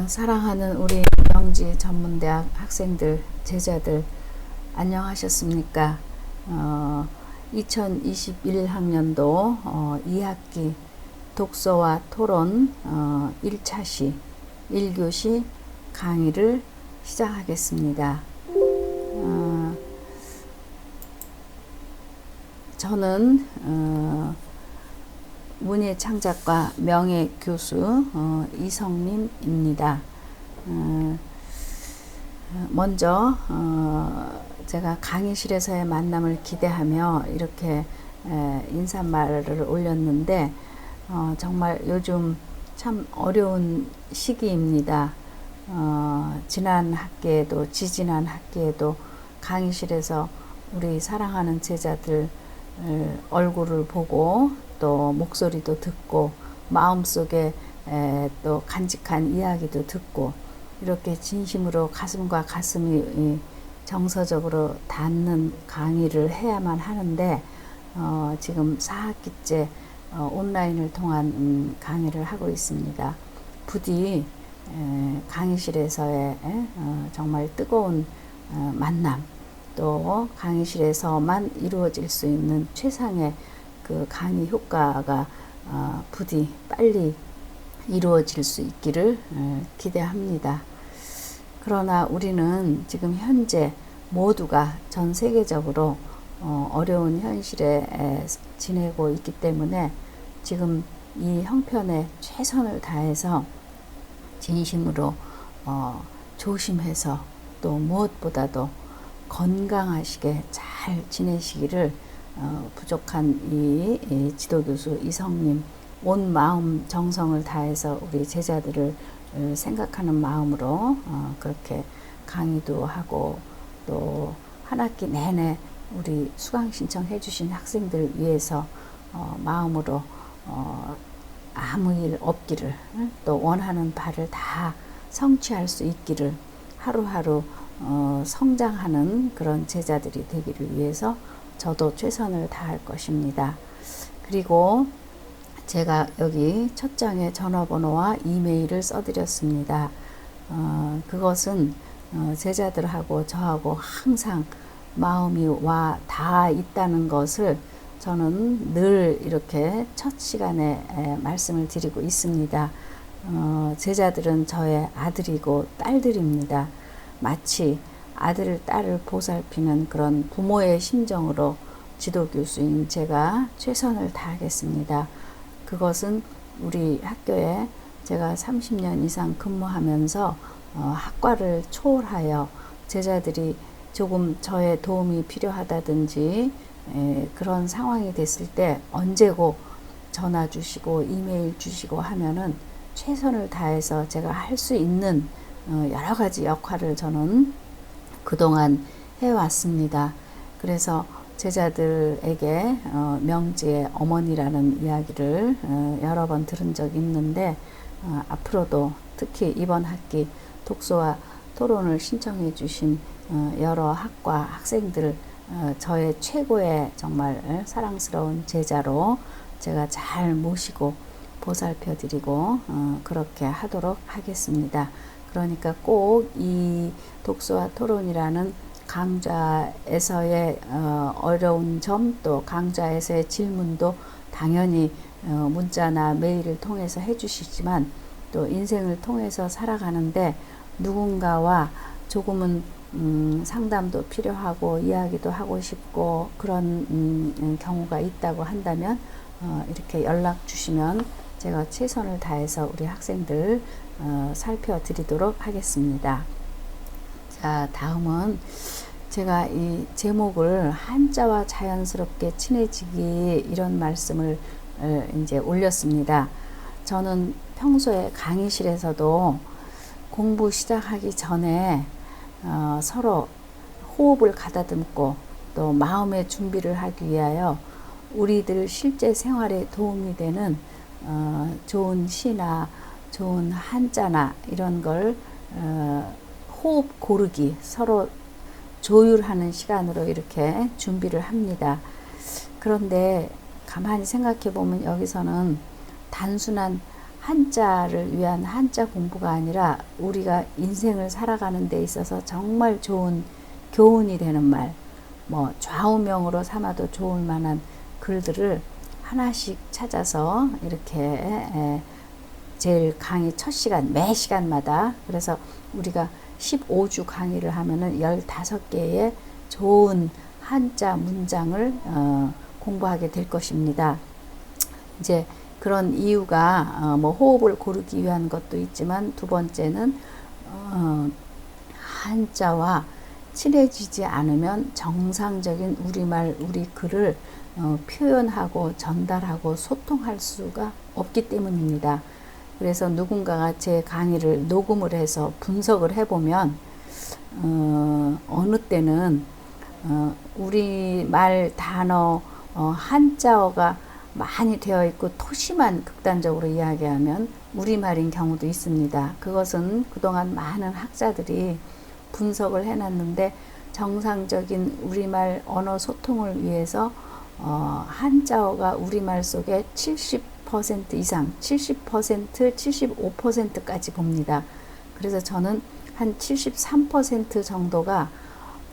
사랑하는 우리 명지 전문대학 학생들, 제자들, 안녕하셨습니까? 2021학년도 2학기 독서와 토론 1차시 1교시 강의를 시작하겠습니다. 저는 문예창작과 명예교수 이성림입니다. 먼저 제가 강의실에서의 만남을 기대하며 이렇게 인사말을 올렸는데 정말 요즘 참 어려운 시기입니다. 지난 학기에도 지지난 학기에도 강의실에서 우리 사랑하는 제자들 얼굴을 보고 또 목소리도 듣고 마음속에 또 간직한 이야기도 듣고 이렇게 진심으로 가슴과 가슴이 정서적으로 닿는 강의를 해야만 하는데 지금 4학기째 온라인을 통한 강의를 하고 있습니다. 부디 강의실에서의 정말 뜨거운 만남 또 강의실에서만 이루어질 수 있는 최상의 그 강의 효과가 부디 빨리 이루어질 수 있기를 기대합니다. 그러나 우리는 지금 현재 모두가 전 세계적으로 어려운 현실에 지내고 있기 때문에 지금 이 형편에 최선을 다해서 진심으로 조심해서 또 무엇보다도 건강하시게 잘 지내시기를 부족한 이 지도교수 이성님 온 마음 정성을 다해서 우리 제자들을 생각하는 마음으로 그렇게 강의도 하고 또 한 학기 내내 우리 수강 신청해 주신 학생들 위해서 마음으로 아무 일 없기를 또 원하는 바를 다 성취할 수 있기를 하루하루 성장하는 그런 제자들이 되기를 위해서 저도 최선을 다할 것입니다. 그리고 제가 여기 첫 장에 전화번호와 이메일을 써드렸습니다. 그것은 제자들하고 저하고 항상 마음이 와 닿아 있다는 것을 저는 늘 이렇게 첫 시간에 말씀을 드리고 있습니다. 제자들은 저의 아들이고 딸들입니다. 마치 아들, 딸을 보살피는 그런 부모의 심정으로 지도교수인 제가 최선을 다하겠습니다. 그것은 우리 학교에 제가 30년 이상 근무하면서 학과를 초월하여 제자들이 조금 저의 도움이 필요하다든지 그런 상황이 됐을 때 언제고 전화 주시고 이메일 주시고 하면은 최선을 다해서 제가 할 수 있는 여러 가지 역할을 저는 그동안 해왔습니다. 그래서 제자들에게 명지의 어머니라는 이야기를 여러 번 들은 적이 있는데 앞으로도 특히 이번 학기 독서와 토론을 신청해 주신 여러 학과 학생들 저의 최고의 정말 사랑스러운 제자로 제가 잘 모시고 보살펴 드리고 그렇게 하도록 하겠습니다. 그러니까 꼭 이 독서와 토론이라는 강좌에서의 어려운 점 또 강좌에서의 질문도 당연히 문자나 메일을 통해서 해주시지만 또 인생을 통해서 살아가는데 누군가와 조금은 상담도 필요하고 이야기도 하고 싶고 그런 경우가 있다고 한다면 이렇게 연락 주시면 제가 최선을 다해서 우리 학생들 살펴드리도록 하겠습니다. 자, 다음은 제가 이 제목을 한자와 자연스럽게 친해지기 이런 말씀을 이제 올렸습니다. 저는 평소에 강의실에서도 공부 시작하기 전에 서로 호흡을 가다듬고 또 마음의 준비를 하기 위하여 우리들 실제 생활에 도움이 되는 좋은 시나 좋은 한자나 이런 걸 호흡 고르기 서로 조율하는 시간으로 이렇게 준비를 합니다. 그런데 가만히 생각해 보면 여기서는 단순한 한자를 위한 한자 공부가 아니라 우리가 인생을 살아가는 데 있어서 정말 좋은 교훈이 되는 말, 뭐 좌우명으로 삼아도 좋을 만한 글들을 하나씩 찾아서 이렇게 제일 강의 첫 시간, 매 시간마다, 그래서 우리가 15주 강의를 하면은 15개의 좋은 한자 문장을 공부하게 될 것입니다. 이제 그런 이유가 뭐 호흡을 고르기 위한 것도 있지만, 두 번째는 한자와 친해지지 않으면 정상적인 우리말, 우리 글을 표현하고 전달하고 소통할 수가 없기 때문입니다. 그래서 누군가가 제 강의를 녹음을 해서 분석을 해보면 어느 때는 우리말 단어 한자어가 많이 되어 있고 토시만 극단적으로 이야기하면 우리말인 경우도 있습니다. 그것은 그동안 많은 학자들이 분석을 해놨는데, 정상적인 우리말 언어 소통을 위해서 한자어가 우리말 속에 70% 이상, 70%, 75%까지 봅니다. 그래서 저는 한 73% 정도가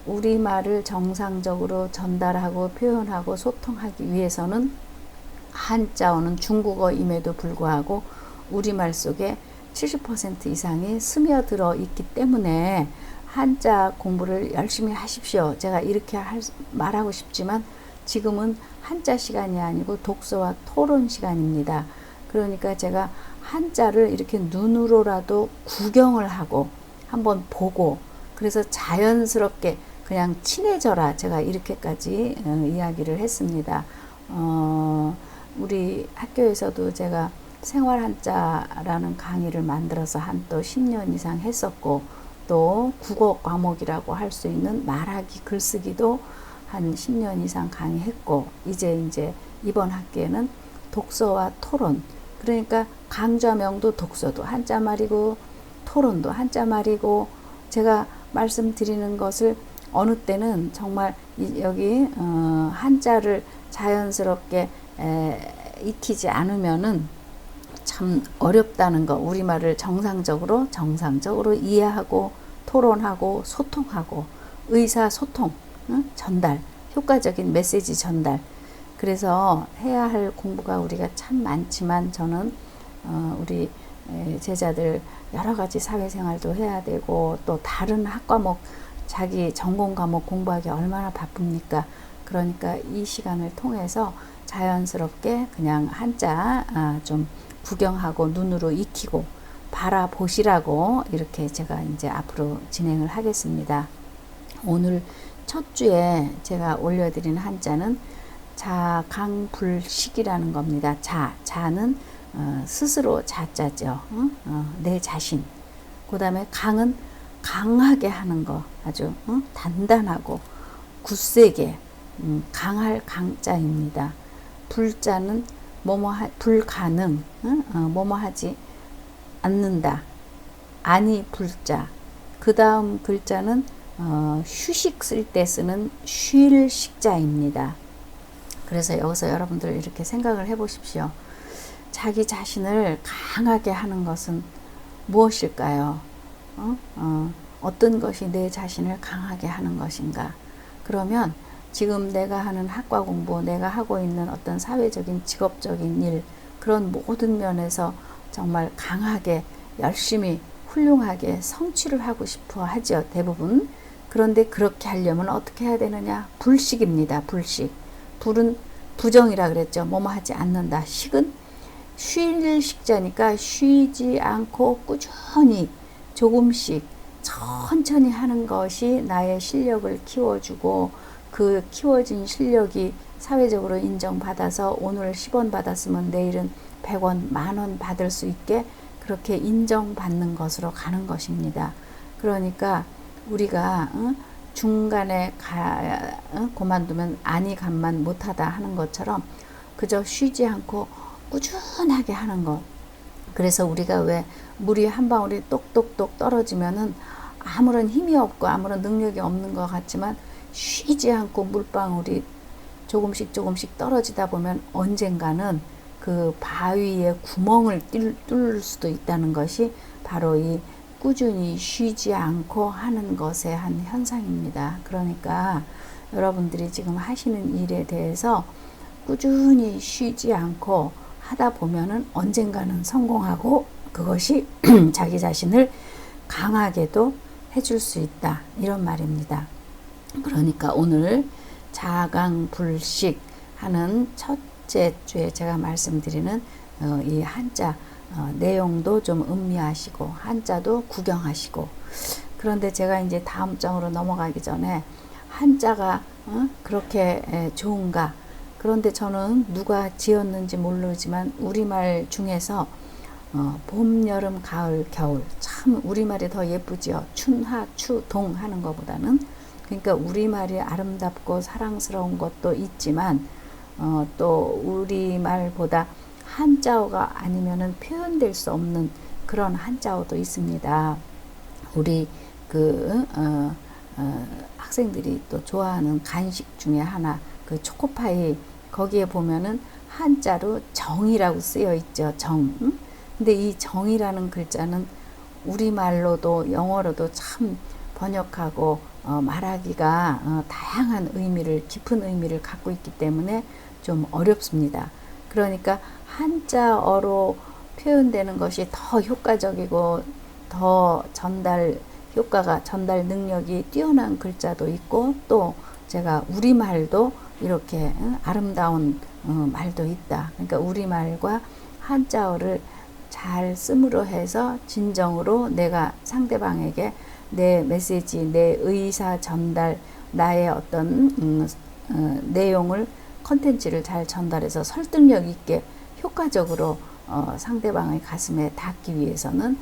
우리말을 정상적으로 전달하고 표현하고 소통하기 위해서는 한자어는 중국어임에도 불구하고 우리말 속에 70% 이상이 스며들어 있기 때문에 한자 공부를 열심히 하십시오. 제가 이렇게 말하고 싶지만 지금은 한자 시간이 아니고 독서와 토론 시간입니다. 그러니까 제가 한자를 이렇게 눈으로라도 구경을 하고 한번 보고, 그래서 자연스럽게 그냥 친해져라, 제가 이렇게까지 이야기를 했습니다. 우리 학교에서도 제가 생활 한자라는 강의를 만들어서 한 또 10년 이상 했었고, 또 국어 과목이라고 할 수 있는 말하기 글쓰기도 한 10년 이상 강의했고, 이제 이번 학기에는 독서와 토론, 그러니까 강좌명도 독서도 한자말이고 토론도 한자말이고, 제가 말씀드리는 것을 어느 때는 정말 여기 한자를 자연스럽게 익히지 않으면은 참 어렵다는 거, 우리말을 정상적으로 이해하고 토론하고 소통하고 의사소통, 전달, 효과적인 메시지 전달. 그래서 해야 할 공부가 우리가 참 많지만, 저는 우리 제자들 여러 가지 사회생활도 해야 되고 또 다른 학과목, 자기 전공 과목 공부하기 얼마나 바쁩니까? 그러니까 이 시간을 통해서 자연스럽게 그냥 한자 좀 구경하고 눈으로 익히고 바라보시라고 이렇게 제가 이제 앞으로 진행을 하겠습니다. 오늘 첫 주에 제가 올려드린 한자는 자강불식이라는 겁니다. 자는 스스로 자자죠. 내 자신. 그 다음에 강은 강하게 하는 거, 아주 단단하고 굳세게 강할 강자입니다. 불자는 불가능, 뭐뭐 하지 않는다, 아니 불자. 그 다음 글자는 휴식 쓸 때 쓰는 쉴 식자입니다. 그래서 여기서 여러분들 이렇게 생각을 해 보십시오. 자기 자신을 강하게 하는 것은 무엇일까요? 어떤 것이 내 자신을 강하게 하는 것인가? 그러면 지금 내가 하는 학과 공부, 내가 하고 있는 어떤 사회적인 직업적인 일, 그런 모든 면에서 정말 강하게 열심히 훌륭하게 성취를 하고 싶어 하죠, 대부분. 그런데 그렇게 하려면 어떻게 해야 되느냐? 불식입니다. 불식. 불은 부정이라 그랬죠. 뭐뭐 하지 않는다. 식은 쉴 식자니까 쉬지 않고 꾸준히 조금씩 천천히 하는 것이 나의 실력을 키워주고, 그 키워진 실력이 사회적으로 인정받아서 오늘 10원 받았으면 내일은 100원, 만원 받을 수 있게 그렇게 인정받는 것으로 가는 것입니다. 그러니까 우리가 중간에 그만두면 아니 간만 못하다 하는 것처럼 그저 쉬지 않고 꾸준하게 하는 것. 그래서 우리가 왜 물이 한 방울이 똑똑똑 떨어지면은 아무런 힘이 없고 아무런 능력이 없는 것 같지만, 쉬지 않고 물방울이 조금씩 떨어지다 보면 언젠가는 그 그 바위에 구멍을 뚫을 수도 있다는 것이 바로 이 꾸준히 쉬지 않고 하는 것의 한 현상입니다. 그러니까 여러분들이 지금 하시는 일에 대해서 꾸준히 쉬지 않고 하다 보면은 언젠가는 성공하고 그것이 자기 자신을 강하게도 해줄 수 있다. 이런 말입니다. 그러니까 오늘 자강불식 하는 첫째 주에 제가 말씀드리는 이 한자 내용도 좀 음미하시고 한자도 구경하시고, 그런데 제가 이제 다음 장으로 넘어가기 전에 한자가 그렇게 좋은가? 그런데 저는 누가 지었는지 모르지만 우리말 중에서 봄, 여름, 가을, 겨울 참 우리말이 더 예쁘지요. 춘, 하, 추, 동 하는 것보다는. 그러니까 우리말이 아름답고 사랑스러운 것도 있지만 또 우리말보다 한자어가 아니면은 표현될 수 없는 그런 한자어도 있습니다. 우리 학생들이 또 좋아하는 간식 중에 하나 그 초코파이, 거기에 보면은 한자로 정이라고 쓰여 있죠. 정. 근데 이 정이라는 글자는 우리말로도 영어로도 참 번역하고 말하기가 다양한 의미를, 깊은 의미를 갖고 있기 때문에 좀 어렵습니다. 그러니까 한자어로 표현되는 것이 더 효과적이고 더 전달 효과가, 전달 능력이 뛰어난 글자도 있고, 또 제가 우리말도 이렇게 아름다운 말도 있다. 그러니까 우리말과 한자어를 잘 씀으로 해서 진정으로 내가 상대방에게 내 메시지, 내 의사 전달, 나의 어떤 내용을, 컨텐츠를 잘 전달해서 설득력 있게 효과적으로 상대방의 가슴에 닿기 위해서는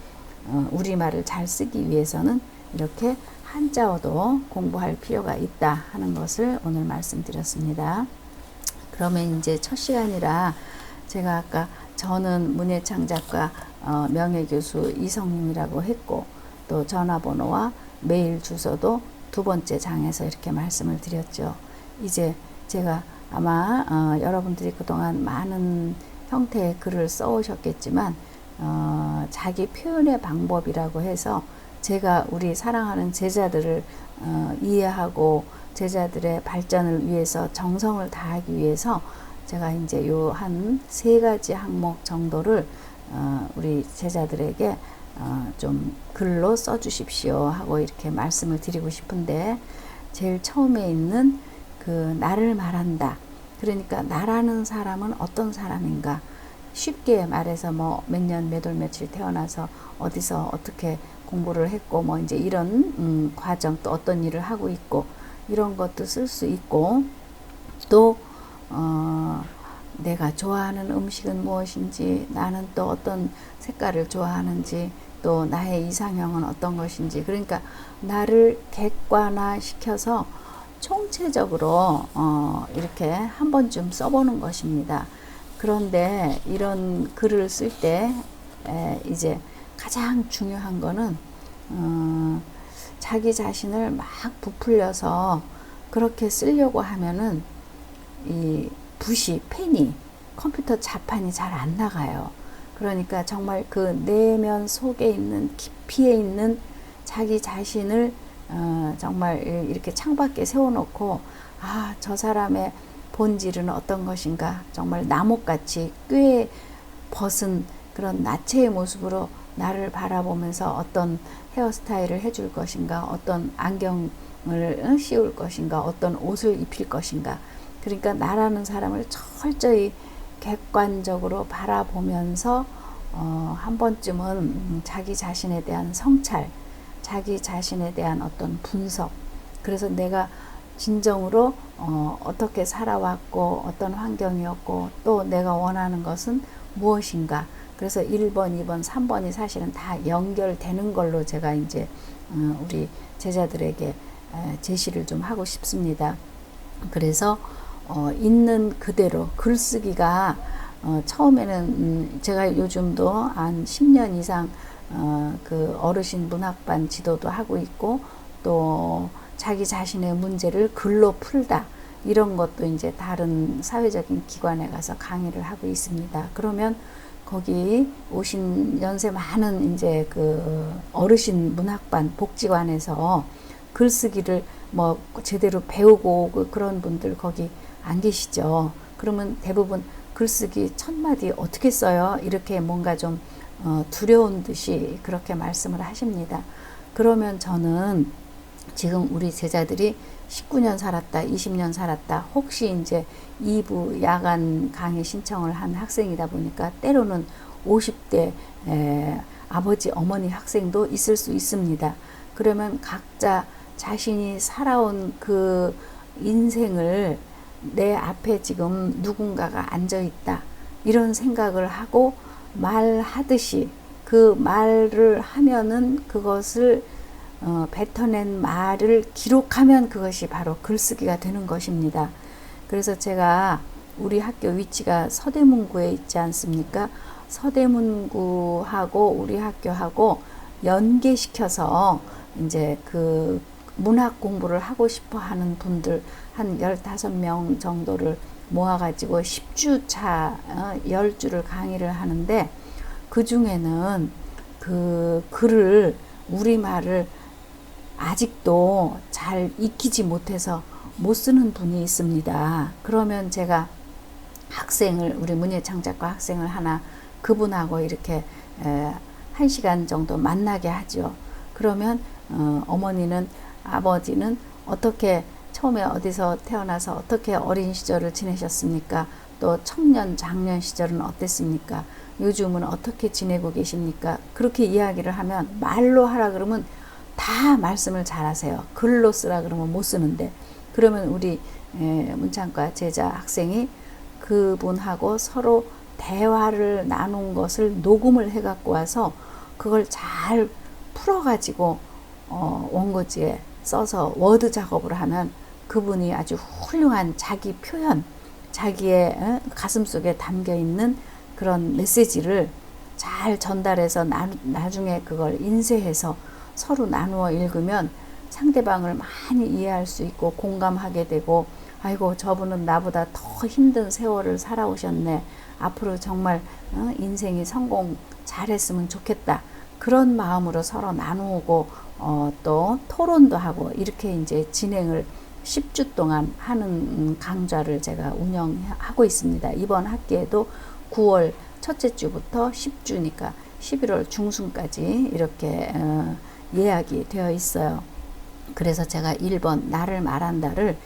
우리말을 잘 쓰기 위해서는 이렇게 한자어도 공부할 필요가 있다 하는 것을 오늘 말씀드렸습니다. 그러면 이제 첫 시간이라 제가 아까 저는 문예창작가 명예교수 이성님이라고 했고, 또 전화번호와 메일 주소도 두 번째 장에서 이렇게 말씀을 드렸죠. 이제 제가 아마 여러분들이 그동안 많은 형태의 글을 써오셨겠지만 자기 표현의 방법이라고 해서 제가 우리 사랑하는 제자들을 이해하고 제자들의 발전을 위해서 정성을 다하기 위해서 제가 이제 요 한 세 가지 항목 정도를 우리 제자들에게 좀 글로 써주십시오 하고 이렇게 말씀을 드리고 싶은데, 제일 처음에 있는 그 나를 말한다. 그러니까 나라는 사람은 어떤 사람인가? 쉽게 말해서 뭐 몇 년 몇 월 며칠 태어나서 어디서 어떻게 공부를 했고 뭐 이제 이런 과정, 또 어떤 일을 하고 있고 이런 것도 쓸 수 있고, 또 내가 좋아하는 음식은 무엇인지, 나는 또 어떤 색깔을 좋아하는지, 또 나의 이상형은 어떤 것인지, 그러니까 나를 객관화 시켜서 총체적으로 이렇게 한 번쯤 써보는 것입니다. 그런데 이런 글을 쓸 때 이제 가장 중요한 거는 자기 자신을 막 부풀려서 그렇게 쓰려고 하면은 이 붓이, 펜이, 컴퓨터 자판이 잘 안 나가요. 그러니까 정말 그 내면 속에 있는, 깊이에 있는 자기 자신을 정말 이렇게 창밖에 세워놓고, 아, 저 사람의 본질은 어떤 것인가, 정말 나뭇같이 꽤 벗은 그런 나체의 모습으로 나를 바라보면서 어떤 헤어스타일을 해줄 것인가, 어떤 안경을 씌울 것인가, 어떤 옷을 입힐 것인가. 그러니까 나라는 사람을 철저히 객관적으로 바라보면서 한 번쯤은 자기 자신에 대한 성찰, 자기 자신에 대한 어떤 분석, 그래서 내가 진정으로 어떻게 살아왔고 어떤 환경이었고 또 내가 원하는 것은 무엇인가. 그래서 1번, 2번, 3번이 사실은 다 연결되는 걸로 제가 이제 우리 제자들에게 제시를 좀 하고 싶습니다. 그래서 있는 그대로 글쓰기가 처음에는 제가 요즘도 한 10년 이상 그 어르신 문학반 지도도 하고 있고, 또 자기 자신의 문제를 글로 풀다, 이런 것도 이제 다른 사회적인 기관에 가서 강의를 하고 있습니다. 그러면 거기 오신 연세 많은 이제 그 어르신 문학반 복지관에서 글쓰기를 뭐 제대로 배우고 그런 분들 거기 안 계시죠. 그러면 대부분 글쓰기 1000마디 어떻게 써요? 이렇게 뭔가 좀 두려운 듯이 그렇게 말씀을 하십니다. 그러면 저는 지금 우리 제자들이 19년 살았다, 20년 살았다, 혹시 이제 2부 야간 강의 신청을 한 학생이다 보니까 때로는 50대 아버지, 어머니 학생도 있을 수 있습니다. 그러면 각자 자신이 살아온 그 인생을 내 앞에 지금 누군가가 앉아 있다, 이런 생각을 하고 말하듯이 그 말을 하면은 그것을 뱉어낸 말을 기록하면 그것이 바로 글쓰기가 되는 것입니다. 그래서 제가 우리 학교 위치가 서대문구에 있지 않습니까? 서대문구하고 우리 학교하고 연계시켜서 이제 그 문학 공부를 하고 싶어 하는 분들 한 15명 정도를 모아가지고 10주차 10주를 강의를 하는데, 그 중에는 그 글을 우리말을 아직도 잘 익히지 못해서 못 쓰는 분이 있습니다. 그러면 제가 학생을, 우리 문예창작과 학생을 하나 그분하고 이렇게 1시간 정도 만나게 하죠. 그러면 어머니는, 아버지는 어떻게 처음에 어디서 태어나서 어떻게 어린 시절을 지내셨습니까? 또 청년, 장년 시절은 어땠습니까? 요즘은 어떻게 지내고 계십니까? 그렇게 이야기를 하면, 말로 하라 그러면 다 말씀을 잘하세요. 글로 쓰라 그러면 못 쓰는데, 그러면 우리 문창과 제자 학생이 그분하고 서로 대화를 나눈 것을 녹음을 해 갖고 와서 그걸 잘 풀어 가지고 원고지에 써서 워드 작업을 하면 그분이 아주 훌륭한 자기 표현, 자기의 가슴속에 담겨 있는 그런 메시지를 잘 전달해서 나중에 그걸 인쇄해서 서로 나누어 읽으면 상대방을 많이 이해할 수 있고 공감하게 되고, 아이고 저분은 나보다 더 힘든 세월을 살아오셨네, 앞으로 정말 인생이 성공 잘했으면 좋겠다, 그런 마음으로 서로 나누고 또 토론도 하고, 이렇게 이제 진행을 10주 동안 하는 강좌를 제가 운영하고 있습니다. 이번 학기에도 9월 첫째 주부터 10주니까 11월 중순까지 이렇게 예약이 되어 있어요. 그래서 제가 1번 나를 말한다를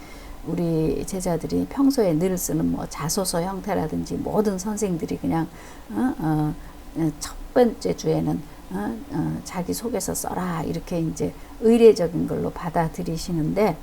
우리 제자들이 평소에 늘 쓰는 뭐 자소서 형태라든지 모든 선생들이 그냥 첫 번째 주에는 자기 소개서 써라, 이렇게 이제 의례적인 걸로 받아들이시는데,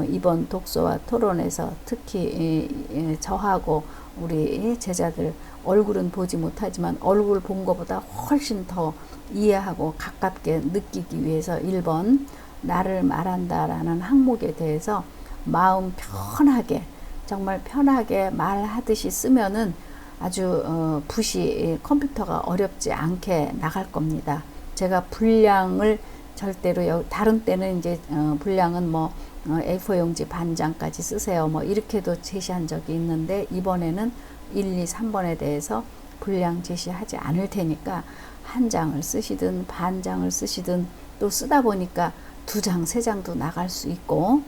이번 독서와 토론에서 특히 저하고 우리 제자들 얼굴은 보지 못하지만 얼굴 본 것보다 훨씬 더 이해하고 가깝게 느끼기 위해서 1번 나를 말한다라는 항목에 대해서 마음 편하게, 정말 편하게 말하듯이 쓰면은 아주 붓이, 컴퓨터가 어렵지 않게 나갈 겁니다. 제가 분량을 절대로, 다른 때는 이제 분량은 뭐 A4 용지 반장까지 쓰세요, 뭐 이렇게도 제시한 적이 있는데, 이번에는 1, 2, 3번에 대해서 분량 제시하지 않을 테니까 한 장을 쓰시든 반장을 쓰시든, 또 쓰다 보니까 2장, 3장도 나갈 수 있고,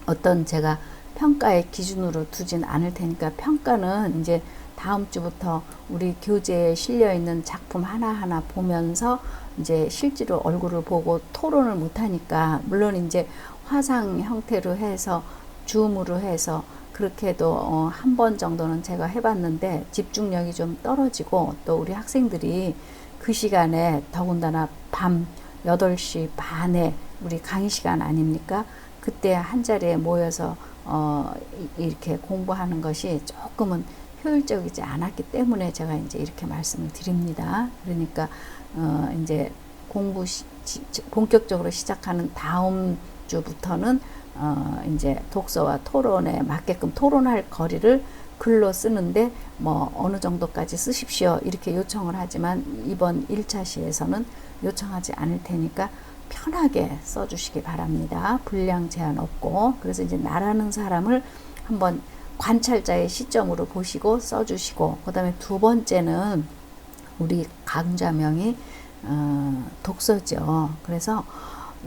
어떤 제가 평가의 기준으로 두진 않을 테니까 평가는 이제 다음 주부터 우리 교재에 실려 있는 작품 하나하나 보면서 이제 실제로 얼굴을 보고 토론을 못 하니까, 물론 이제 화상 형태로 해서 줌으로 해서 그렇게 해도 한 번 정도는 제가 해봤는데 집중력이 좀 떨어지고, 또 우리 학생들이 그 시간에 더군다나 밤 8시 반에 우리 강의 시간 아닙니까? 그때 한 자리에 모여서 이렇게 공부하는 것이 조금은 효율적이지 않았기 때문에 제가 이제 이렇게 말씀을 드립니다. 그러니까 이제 공부 본격적으로 시작하는 다음 주부터는 이제 독서와 토론에 맞게끔 토론할 거리를 글로 쓰는데 뭐 어느 정도까지 쓰십시오, 이렇게 요청을 하지만 이번 1차 시에서는 요청하지 않을 테니까 편하게 써주시기 바랍니다. 분량 제한 없고. 그래서 이제 나라는 사람을 한번 관찰자의 시점으로 보시고 써주시고, 그 다음에 두 번째는 우리 강좌명이 독서죠. 그래서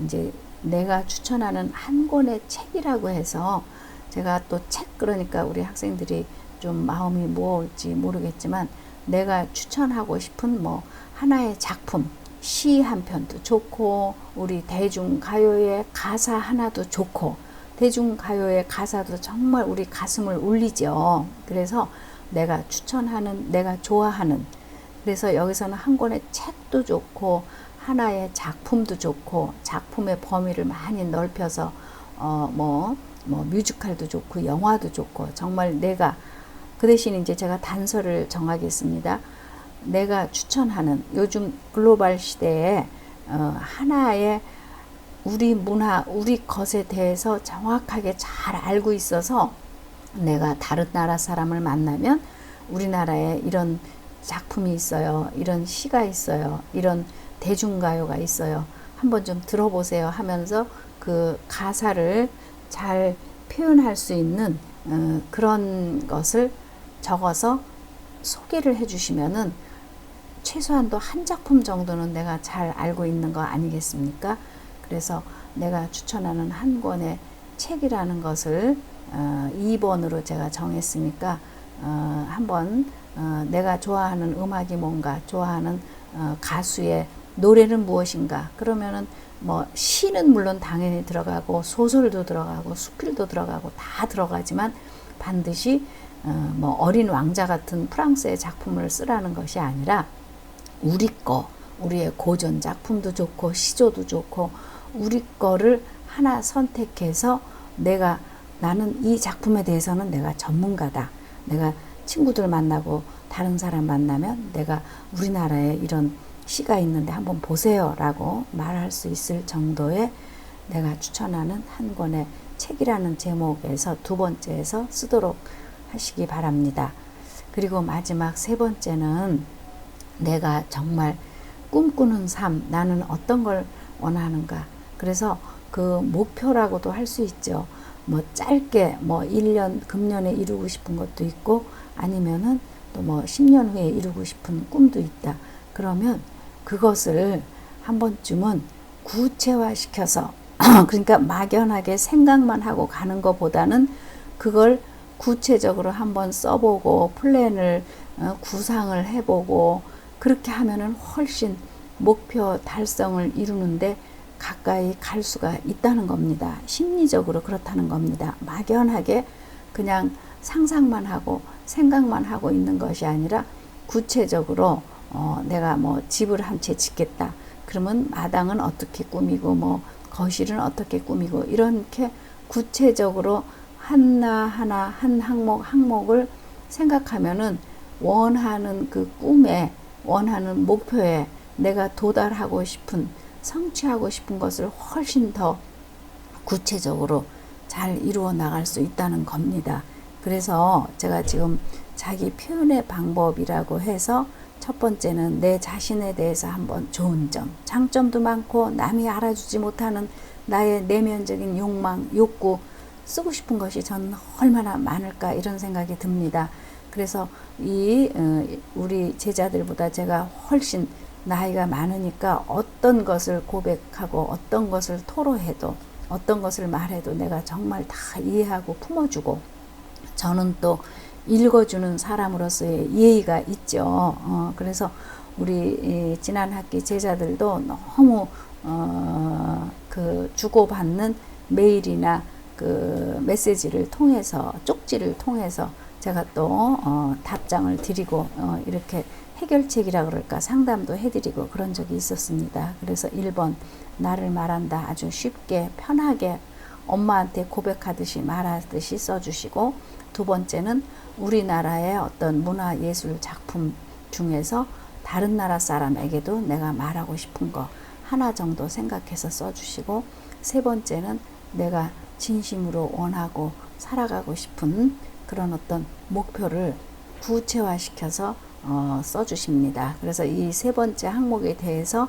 이제 내가 추천하는 한 권의 책이라고 해서, 제가 또 책 그러니까 우리 학생들이 좀 마음이 무거울지 모르겠지만, 내가 추천하고 싶은 뭐 하나의 작품, 시 한 편도 좋고, 우리 대중가요의 가사 하나도 좋고, 대중가요의 가사도 정말 우리 가슴을 울리죠. 그래서 내가 추천하는, 내가 좋아하는, 그래서 여기서는 한 권의 책도 좋고 하나의 작품도 좋고, 작품의 범위를 많이 넓혀서 뭐 뮤지컬도 좋고 영화도 좋고, 정말 내가, 그 대신 이제 제가 단서를 정하겠습니다. 내가 추천하는, 요즘 글로벌 시대에 하나의 우리 문화, 우리 것에 대해서 정확하게 잘 알고 있어서, 내가 다른 나라 사람을 만나면 우리나라에 이런 작품이 있어요, 이런 시가 있어요, 이런 대중가요가 있어요, 한번 좀 들어보세요 하면서 그 가사를 잘 표현할 수 있는 그런 것을 적어서 소개를 해주시면은 최소한도 한 작품 정도는 내가 잘 알고 있는 거 아니겠습니까? 그래서 내가 추천하는 한 권의 책이라는 것을 2번으로 제가 정했으니까, 한번 내가 좋아하는 음악이 뭔가, 좋아하는 가수의 노래는 무엇인가, 그러면은 뭐 시는 물론 당연히 들어가고, 소설도 들어가고, 수필도 들어가고 다 들어가지만, 반드시 뭐 어린 왕자 같은 프랑스의 작품을 쓰라는 것이 아니라, 우리 거, 우리의 고전 작품도 좋고 시조도 좋고, 우리 거를 하나 선택해서 나는 이 작품에 대해서는 내가 전문가다, 내가 친구들 만나고 다른 사람 만나면 내가 우리나라에 이런 시가 있는데 한번 보세요 라고 말할 수 있을 정도의 내가 추천하는 한 권의 책이라는 제목에서 두 번째에서 쓰도록 하시기 바랍니다. 그리고 마지막 세 번째는, 내가 정말 꿈꾸는 삶, 나는 어떤 걸 원하는가. 그래서 그 목표라고도 할 수 있죠. 뭐 짧게 뭐 1년, 금년에 이루고 싶은 것도 있고, 아니면은 또 뭐 10년 후에 이루고 싶은 꿈도 있다. 그러면 그것을 한 번쯤은 구체화시켜서 그러니까 막연하게 생각만 하고 가는 것보다는 그걸 구체적으로 한번 써보고 플랜을 구상을 해보고, 그렇게 하면은 훨씬 목표 달성을 이루는데 가까이 갈 수가 있다는 겁니다. 심리적으로 그렇다는 겁니다. 막연하게 그냥 상상만 하고 생각만 하고 있는 것이 아니라, 구체적으로 내가 뭐 집을 한 채 짓겠다. 그러면 마당은 어떻게 꾸미고, 뭐 거실은 어떻게 꾸미고, 이렇게 구체적으로 하나하나 한 항목을 생각하면은 원하는 그 꿈에, 원하는 목표에 내가 도달하고 싶은, 성취하고 싶은 것을 훨씬 더 구체적으로 잘 이루어 나갈 수 있다는 겁니다. 그래서 제가 지금 자기 표현의 방법이라고 해서, 첫 번째는 내 자신에 대해서 한번 좋은 점, 장점도 많고 남이 알아주지 못하는 나의 내면적인 욕망, 욕구, 쓰고 싶은 것이 저는 얼마나 많을까, 이런 생각이 듭니다. 그래서 우리 제자들보다 제가 훨씬 나이가 많으니까, 어떤 것을 고백하고 어떤 것을 토로해도, 어떤 것을 말해도 내가 정말 다 이해하고 품어주고, 저는 또 읽어주는 사람으로서의 예의가 있죠. 그래서 우리 지난 학기 제자들도 너무 그 주고받는 메일이나 그 메시지를 통해서, 쪽지를 통해서 제가 또 답장을 드리고, 이렇게 해결책이라 그럴까, 상담도 해드리고 그런 적이 있었습니다. 그래서 1번, 나를 말한다, 아주 쉽게 편하게 엄마한테 고백하듯이 말하듯이 써주시고, 두 번째는 우리나라의 어떤 문화예술 작품 중에서 다른 나라 사람에게도 내가 말하고 싶은 거 하나 정도 생각해서 써주시고, 세 번째는 내가 진심으로 원하고 살아가고 싶은 그런 어떤 목표를 구체화시켜서 써주십니다. 그래서 이 세 번째 항목에 대해서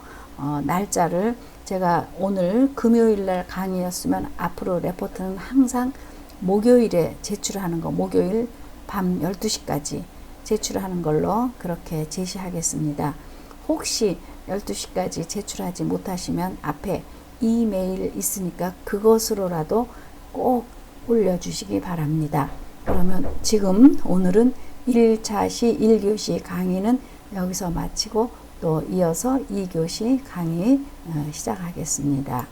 날짜를 제가 오늘 금요일 날 강의였으면 앞으로 레포트는 항상 목요일에 제출하는 거, 목요일 밤 12시까지 제출하는 걸로 그렇게 제시하겠습니다. 혹시 12시까지 제출하지 못하시면 앞에 이메일 있으니까 그것으로라도 꼭 올려주시기 바랍니다. 그러면 지금 오늘은 1차 시 1교시 강의는 여기서 마치고 또 이어서 2교시 강의 시작하겠습니다.